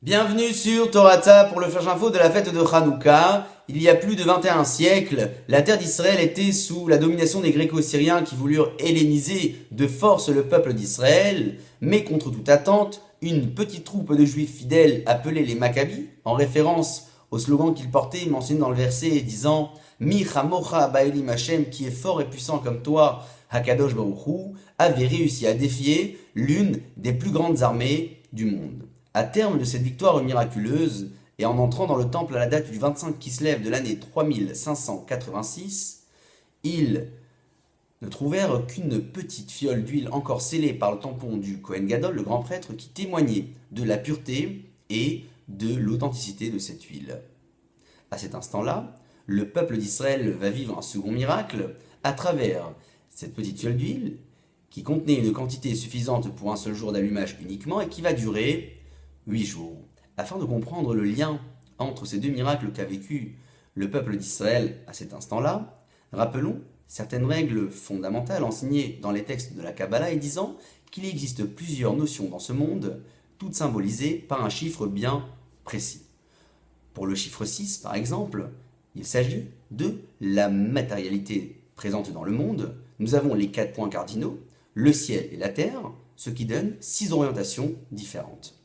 Bienvenue sur Torata pour le flash info de la fête de Hanouka. Il y a plus de 21 siècles, la terre d'Israël était sous la domination des Gréco-Syriens qui voulurent helléniser de force le peuple d'Israël, mais contre toute attente, une petite troupe de juifs fidèles appelés les Maccabis, en référence au slogan qu'ils portaient mentionné dans le verset disant Mi chamocha ba'elim Hashem, qui est fort et puissant comme toi, Hakadosh Baruch Hu, avait réussi à défier l'une des plus grandes armées du monde. À terme de cette victoire miraculeuse, et en entrant dans le temple à la date du 25 Kislev de l'année 3586, ils ne trouvèrent qu'une petite fiole d'huile encore scellée par le tampon du Kohen Gadol, le grand prêtre, qui témoignait de la pureté et de l'authenticité de cette huile. À cet instant-là, le peuple d'Israël va vivre un second miracle à travers cette petite fiole d'huile qui contenait une quantité suffisante pour un seul jour d'allumage uniquement et qui va durer 8 jours. Afin de comprendre le lien entre ces deux miracles qu'a vécu le peuple d'Israël à cet instant-là, rappelons certaines règles fondamentales enseignées dans les textes de la Kabbalah et disant qu'il existe plusieurs notions dans ce monde, toutes symbolisées par un chiffre bien précis. Pour le chiffre 6, par exemple, il s'agit de la matérialité présente dans le monde. Nous avons les 4 points cardinaux, le ciel et la terre, ce qui donne 6 orientations différentes.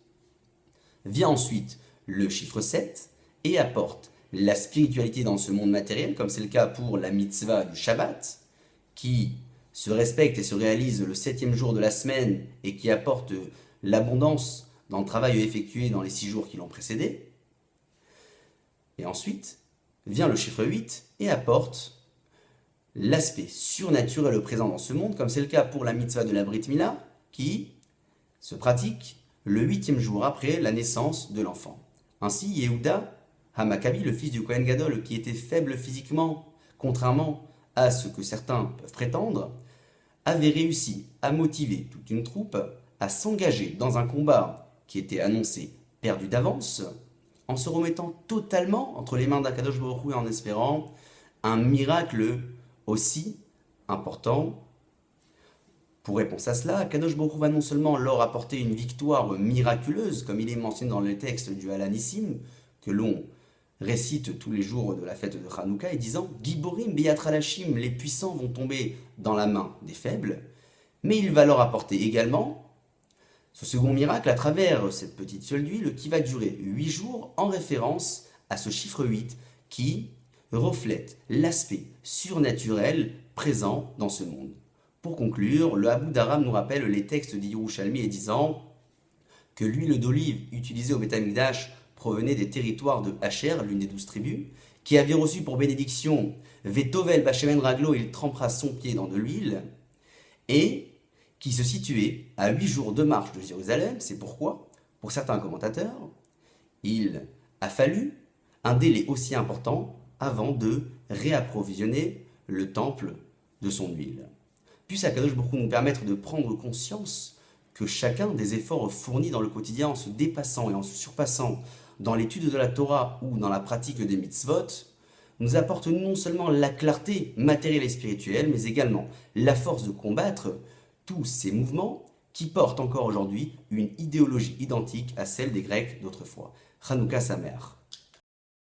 Vient ensuite le chiffre 7 et apporte la spiritualité dans ce monde matériel, comme c'est le cas pour la mitzvah du Shabbat, qui se respecte et se réalise le 7e jour de la semaine et qui apporte l'abondance dans le travail effectué dans les 6 jours qui l'ont précédé. Et ensuite vient le chiffre 8 et apporte l'aspect surnaturel présent dans ce monde, comme c'est le cas pour la mitzvah de la Brit Mila, qui se pratique le 8e jour après la naissance de l'enfant. Ainsi, Yehuda HaMaccabi, le fils du Kohen Gadol, qui était faible physiquement, contrairement à ce que certains peuvent prétendre, avait réussi à motiver toute une troupe à s'engager dans un combat qui était annoncé perdu d'avance, en se remettant totalement entre les mains d'Akadosh Baruch Hu et en espérant un miracle aussi important. Pour réponse à cela, Akadosh Baruch Hu va non seulement leur apporter une victoire miraculeuse, comme il est mentionné dans le texte du Halanissim, que l'on récite tous les jours de la fête de Hanouka, et disant « Giborim beyatralashim » les puissants vont tomber dans la main des faibles, mais il va leur apporter également ce second miracle à travers cette petite fiole d'huile qui va durer 8 jours en référence à ce chiffre 8 qui reflète l'aspect surnaturel présent dans ce monde. Pour conclure, le Habou d'Aram nous rappelle les textes d'Yerushalmi et disant que l'huile d'olive utilisée au Beth Amikdash provenait des territoires de Asher, l'une des 12 tribus, qui avait reçu pour bénédiction Vetovel Bachemen Raglo, il trempera son pied dans de l'huile, et qui se situait à 8 jours de marche de Jérusalem. C'est pourquoi, pour certains commentateurs, il a fallu un délai aussi important avant de réapprovisionner le temple de son huile. Puisse Akadosh Baruch Hu nous permettre de prendre conscience que chacun des efforts fournis dans le quotidien en se dépassant et en se surpassant dans l'étude de la Torah ou dans la pratique des mitzvot nous apporte non seulement la clarté matérielle et spirituelle, mais également la force de combattre tous ces mouvements qui portent encore aujourd'hui une idéologie identique à celle des Grecs d'autrefois. Hanouka Samer.